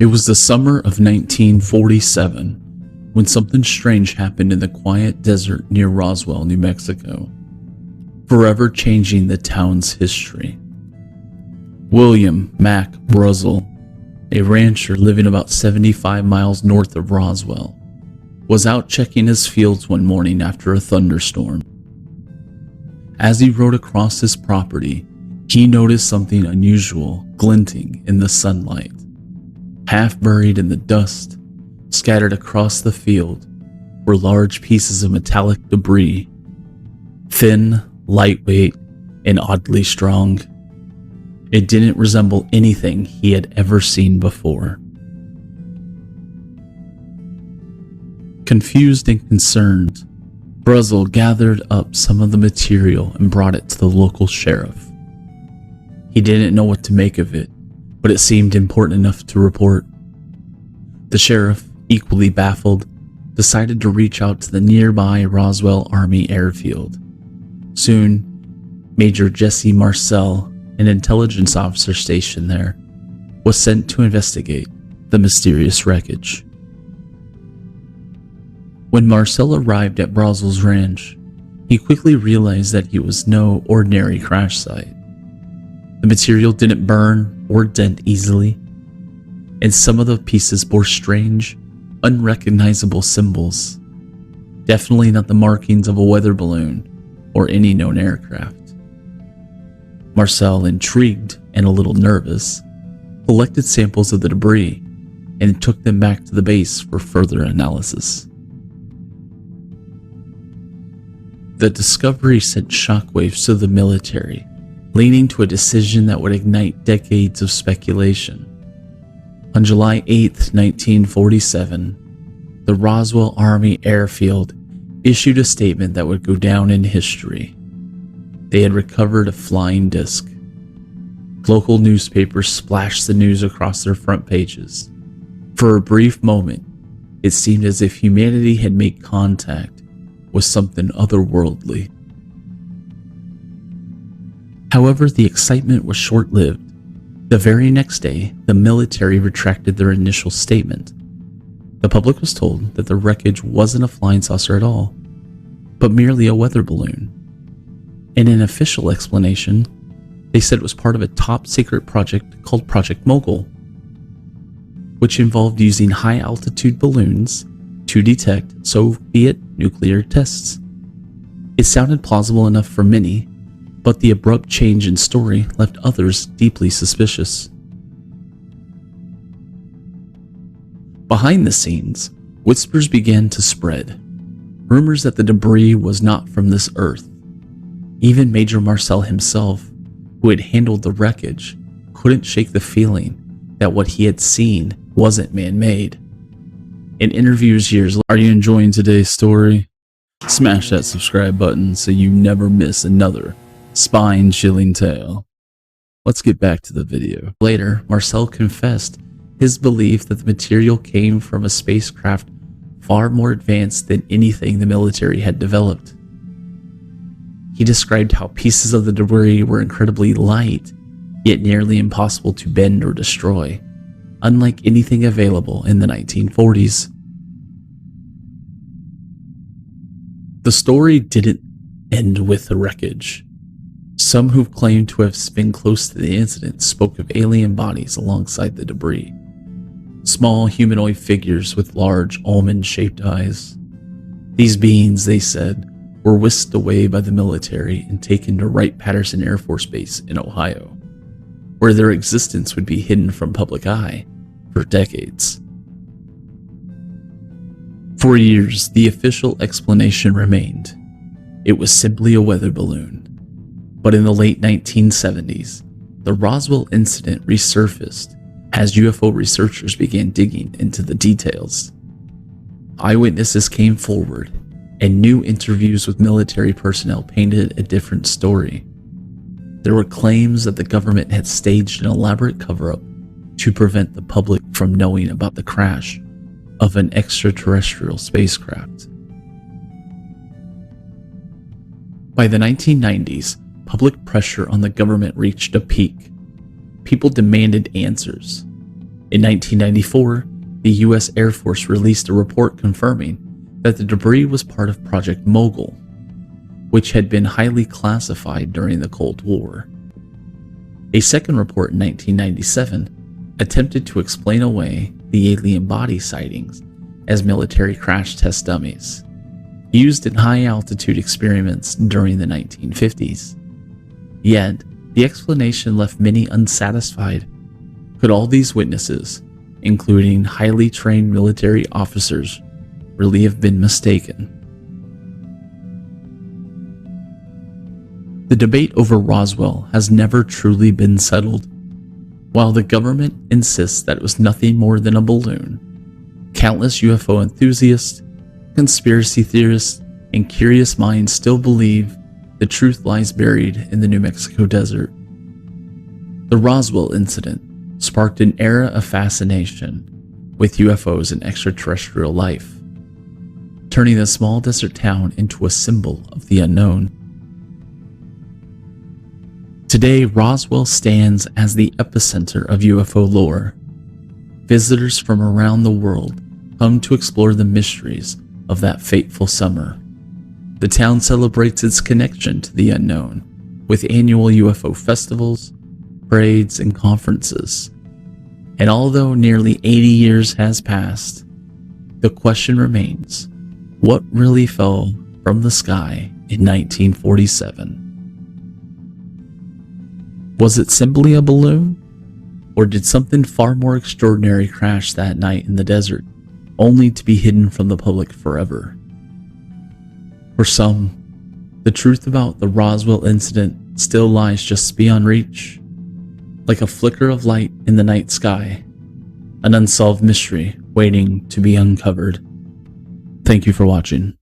It was the summer of 1947 when something strange happened in the quiet desert near Roswell, New Mexico, forever changing the town's history. William Mac Roswell, a rancher living about 75 miles north of Roswell, was out checking his fields one morning after a thunderstorm. As he rode across his property, he noticed something unusual glinting in the sunlight. Half buried in the dust, scattered across the field, were large pieces of metallic debris, thin, lightweight, and oddly strong. It didn't resemble anything he had ever seen before. Confused and concerned, Roswell gathered up some of the material and brought it to the local sheriff. He didn't know what to make of it, but it seemed important enough to report. The sheriff, equally baffled, decided to reach out to the nearby Roswell Army Airfield. Soon, Major Jesse Marcel, an intelligence officer stationed there, was sent to investigate the mysterious wreckage. When Marcel arrived at Roswell's ranch, he quickly realized that it was no ordinary crash site. The material didn't burn or dent easily, and some of the pieces bore strange, unrecognizable symbols. Definitely not the markings of a weather balloon or any known aircraft. Marcel, intrigued and a little nervous, collected samples of the debris and took them back to the base for further analysis. The discovery sent shockwaves to the military, leading to a decision that would ignite decades of speculation. On July 8, 1947, the Roswell Army Airfield issued a statement that would go down in history. They had recovered a flying disc. Local newspapers splashed the news across their front pages. For a brief moment, it seemed as if humanity had made contact with something otherworldly. However, the excitement was short-lived. The very next day, the military retracted their initial statement. The public was told that the wreckage wasn't a flying saucer at all, but merely a weather balloon. In an official explanation, they said it was part of a top-secret project called Project Mogul, which involved using high-altitude balloons to detect Soviet nuclear tests. It sounded plausible enough for many, but the abrupt change in story left others deeply suspicious. Behind the scenes, whispers began to spread. Rumors that the debris was not from this Earth. Even Major Marcel himself, who had handled the wreckage, couldn't shake the feeling that what he had seen wasn't man-made. In interviews years later, are you enjoying today's story? Smash that subscribe button so you never miss another spine-chilling tale. Let's get back to the video. Later, Marcel confessed his belief that the material came from a spacecraft far more advanced than anything the military had developed. He described how pieces of the debris were incredibly light, yet nearly impossible to bend or destroy, unlike anything available in the 1940s. The story didn't end with the wreckage. Some who claimed to have been close to the incident spoke of alien bodies alongside the debris. Small humanoid figures with large almond-shaped eyes. These beings, they said, were whisked away by the military and taken to Wright-Patterson Air Force Base in Ohio, where their existence would be hidden from public eye for decades. For years, the official explanation remained. It was simply a weather balloon. But in the late 1970s, the Roswell incident resurfaced as UFO researchers began digging into the details. Eyewitnesses came forward, and new interviews with military personnel painted a different story. There were claims that the government had staged an elaborate cover-up to prevent the public from knowing about the crash of an extraterrestrial spacecraft. By the 1990s, public pressure on the government reached a peak. People demanded answers. In 1994, the U.S. Air Force released a report confirming that the debris was part of Project Mogul, which had been highly classified during the Cold War. A second report in 1997 attempted to explain away the alien body sightings as military crash test dummies, used in high-altitude experiments during the 1950s. Yet, the explanation left many unsatisfied. Could all these witnesses, including highly trained military officers, really have been mistaken? The debate over Roswell has never truly been settled. While the government insists that it was nothing more than a balloon, countless UFO enthusiasts, conspiracy theorists, and curious minds still believe the truth lies buried in the New Mexico desert. The Roswell Incident sparked an era of fascination with UFOs and extraterrestrial life, turning a small desert town into a symbol of the unknown. Today, Roswell stands as the epicenter of UFO lore. Visitors from around the world come to explore the mysteries of that fateful summer. The town celebrates its connection to the unknown with annual UFO festivals, parades, and conferences. And although nearly 80 years has passed, the question remains, what really fell from the sky in 1947? Was it simply a balloon? Or did something far more extraordinary crash that night in the desert, only to be hidden from the public forever? For some, the truth about the Roswell incident still lies just beyond reach, like a flicker of light in the night sky, an unsolved mystery waiting to be uncovered. Thank you for watching.